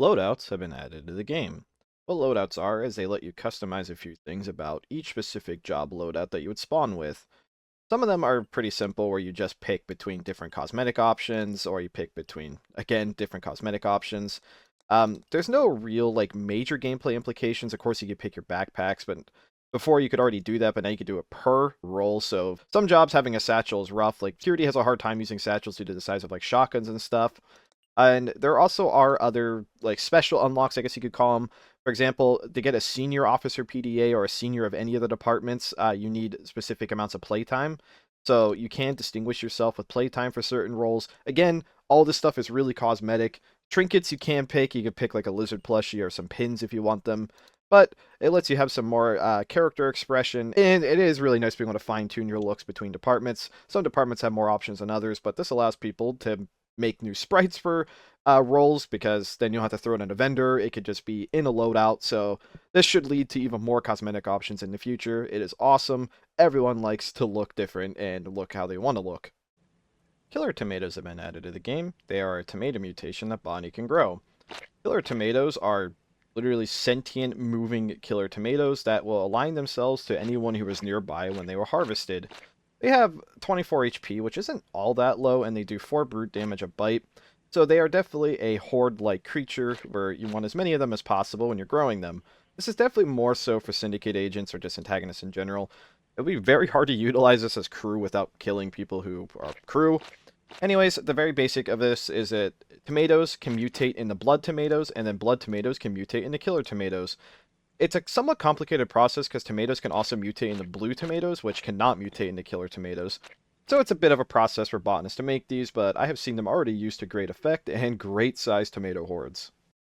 Loadouts have been added to the game. What loadouts are is they let you customize a few things about each specific job loadout that you would spawn with. Some of them are pretty simple where you just pick between different cosmetic options or you pick between, again, different cosmetic options. There's no real major gameplay implications. Of course, you could pick your backpacks, but before you could already do that, but now you could do it per role. So some jobs having a satchel is rough. Like Security has a hard time using satchels due to the size of shotguns and stuff. And there also are other special unlocks, I guess you could call them. For example, to get a senior officer PDA or a senior of any of the departments, you need specific amounts of playtime. So you can distinguish yourself with playtime for certain roles. Again, all this stuff is really cosmetic. Trinkets you can pick. You could pick a lizard plushie or some pins if you want them. But it lets you have some more character expression, and it is really nice being able to fine-tune your looks between departments. Some departments have more options than others, but this allows people to make new sprites for roles, because then you'll have to throw it in a vendor. It could just be in a loadout, so this should lead to even more cosmetic options in the future. It is awesome. Everyone likes to look different and look how they want to look. Killer tomatoes have been added to the game. They are a tomato mutation that Bonnie can grow. Killer tomatoes are literally sentient, moving killer tomatoes that will align themselves to anyone who was nearby when they were harvested. They have 24 HP, which isn't all that low, and they do 4 brute damage a bite. So they are definitely a horde-like creature where you want as many of them as possible when you're growing them. This is definitely more so for syndicate agents or just antagonists in general. It would be very hard to utilize this as crew without killing people who are crew. Anyways, the very basic of this is that tomatoes can mutate into blood tomatoes, and then blood tomatoes can mutate into killer tomatoes. It's a somewhat complicated process because tomatoes can also mutate into blue tomatoes, which cannot mutate into killer tomatoes. So it's a bit of a process for botanists to make these, but I have seen them already used to great effect and great sized tomato hordes.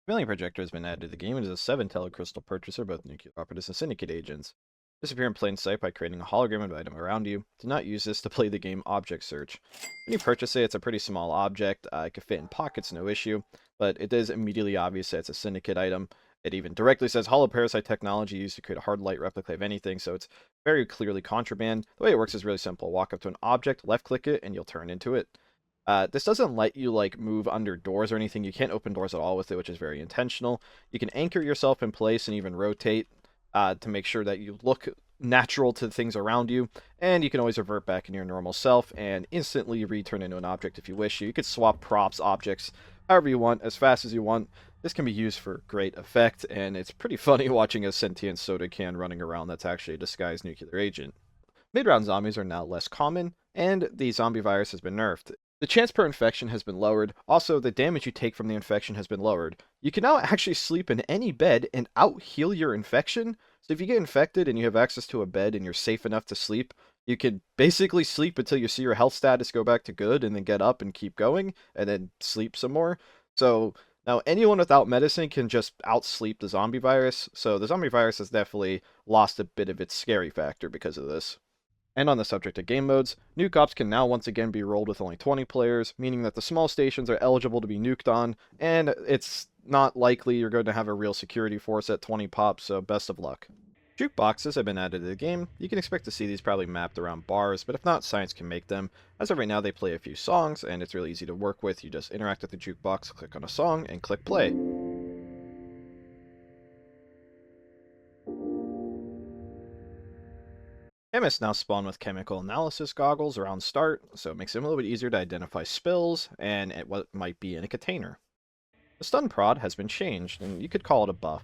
Chameleon Projector has been added to the game and is a 7-tailed crystal purchaser, both nuclear operatives and syndicate agents. Disappear in plain sight by creating a hologram of an item around you. Do not use this to play the game object search. When you purchase it, it's a pretty small object. It can fit in pockets, no issue, but it is immediately obvious that it's a syndicate item. It even directly says holoparasite technology used to create a hard light replica of anything, so it's very clearly contraband. The way it works is really simple. Walk up to an object, left click it, and you'll turn into it. This doesn't let you move under doors or anything. You can't open doors at all with it, which is very intentional. You can anchor yourself in place and even rotate to make sure that you look natural to things around you, and you can always revert back into your normal self and instantly return into an object if you wish. You could swap props, objects, however you want, as fast as you want. This can be used for great effect, and it's pretty funny watching a sentient soda can running around that's actually a disguised nuclear agent. Mid-round zombies are now less common, and the zombie virus has been nerfed. The chance per infection has been lowered. Also, the damage you take from the infection has been lowered. You can now actually sleep in any bed and out-heal your infection. So if you get infected and you have access to a bed and you're safe enough to sleep, you can basically sleep until you see your health status go back to good, and then get up and keep going, and then sleep some more. So now anyone without medicine can just outsleep the zombie virus. So the zombie virus has definitely lost a bit of its scary factor because of this. And on the subject of game modes, Nuke Ops can now once again be rolled with only 20 players, meaning that the small stations are eligible to be nuked on, and it's not likely you're going to have a real security force at 20 pops, so best of luck. Jukeboxes have been added to the game. You can expect to see these probably mapped around bars, but if not, science can make them. As of right now, they play a few songs, and it's really easy to work with. You just interact with the jukebox, click on a song, and click play. Chemists now spawn with chemical analysis goggles around start, so it makes it a little bit easier to identify spills and what might be in a container. The stun prod has been changed, and you could call it a buff.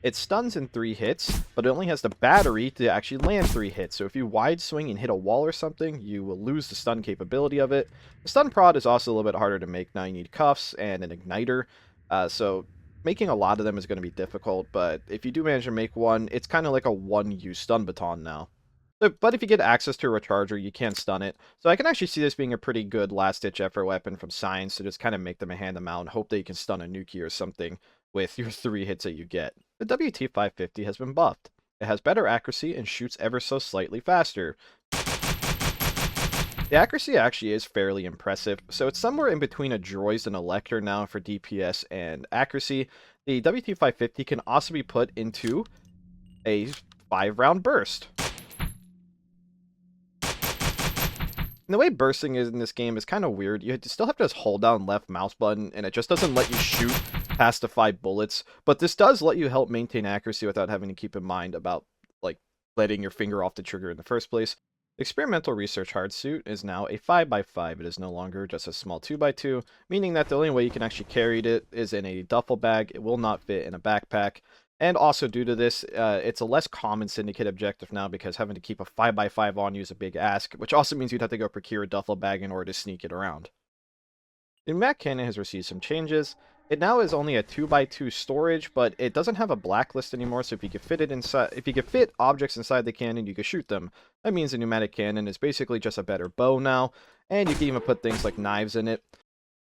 It stuns in 3 hits, but it only has the battery to actually land 3 hits, so if you wide swing and hit a wall or something, you will lose the stun capability of it. The stun prod is also a little bit harder to make. Now you need cuffs and an igniter, so making a lot of them is going to be difficult, but if you do manage to make one, it's kind of like a one-use stun baton now. But if you get access to a recharger, you can stun it. So I can actually see this being a pretty good last-ditch effort weapon from Science to just kind of make them and hand them out and hope that you can stun a Nuke or something with your 3 hits that you get. The WT-550 has been buffed. It has better accuracy and shoots ever so slightly faster. The accuracy actually is fairly impressive, so it's somewhere in between a Droids and a Lecter now for DPS and accuracy. The WT-550 can also be put into a 5-round burst. the way bursting is in this game is kind of weird. You still have to just hold down left mouse button, and it just doesn't let you shoot past the 5 bullets. But this does let you help maintain accuracy without having to keep in mind about, like, letting your finger off the trigger in the first place. Experimental Research Hardsuit is now a 5x5. It is no longer just a small 2x2, meaning that the only way you can actually carry it is in a duffel bag. It will not fit in a backpack. And also due to this, it's a less common syndicate objective now because having to keep a 5x5 on you is a big ask, which also means you'd have to go procure a duffel bag in order to sneak it around. The Pneumatic Cannon has received some changes. It now is only a 2x2 storage, but it doesn't have a blacklist anymore, so if you can fit objects inside the cannon, you can shoot them. That means the Pneumatic Cannon is basically just a better bow now, and you can even put things like knives in it.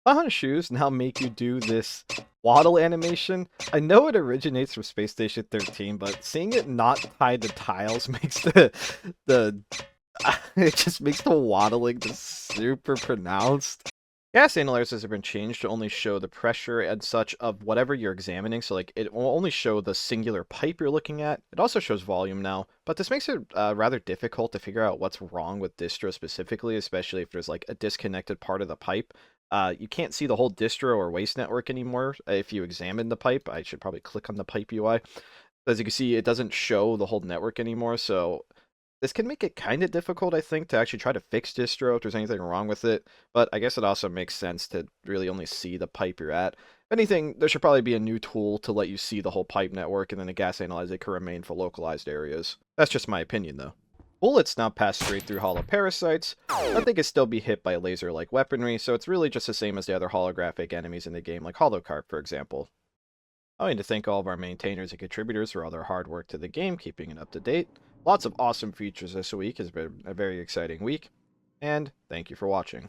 Clown shoes now make you do this Waddle animation. I know it originates from Space Station 13, but seeing it not tied to tiles makes the it just makes the waddling just super pronounced. Gas analyzers have been changed to only show the pressure and such of whatever you're examining, so like it will only show the singular pipe you're looking at. It also shows volume now, but this makes it rather difficult to figure out what's wrong with distro specifically, especially if there's like a disconnected part of the pipe. You can't see the whole distro or waste network anymore if you examine the pipe. I should probably click on the pipe UI. As you can see, it doesn't show the whole network anymore, so this can make it kind of difficult, I think, to actually try to fix distro if there's anything wrong with it, but I guess it also makes sense to really only see the pipe you're at. If anything, there should probably be a new tool to let you see the whole pipe network, and then the gas analyzer can remain for localized areas. That's just my opinion, though. Bullets now pass straight through Holoparasites, but they can still be hit by laser-like weaponry, so it's really just the same as the other holographic enemies in the game, like Holocarp, for example. I want to thank all of our maintainers and contributors for all their hard work to the game, keeping it up to date. Lots of awesome features this week. Has been a very exciting week, and thank you for watching.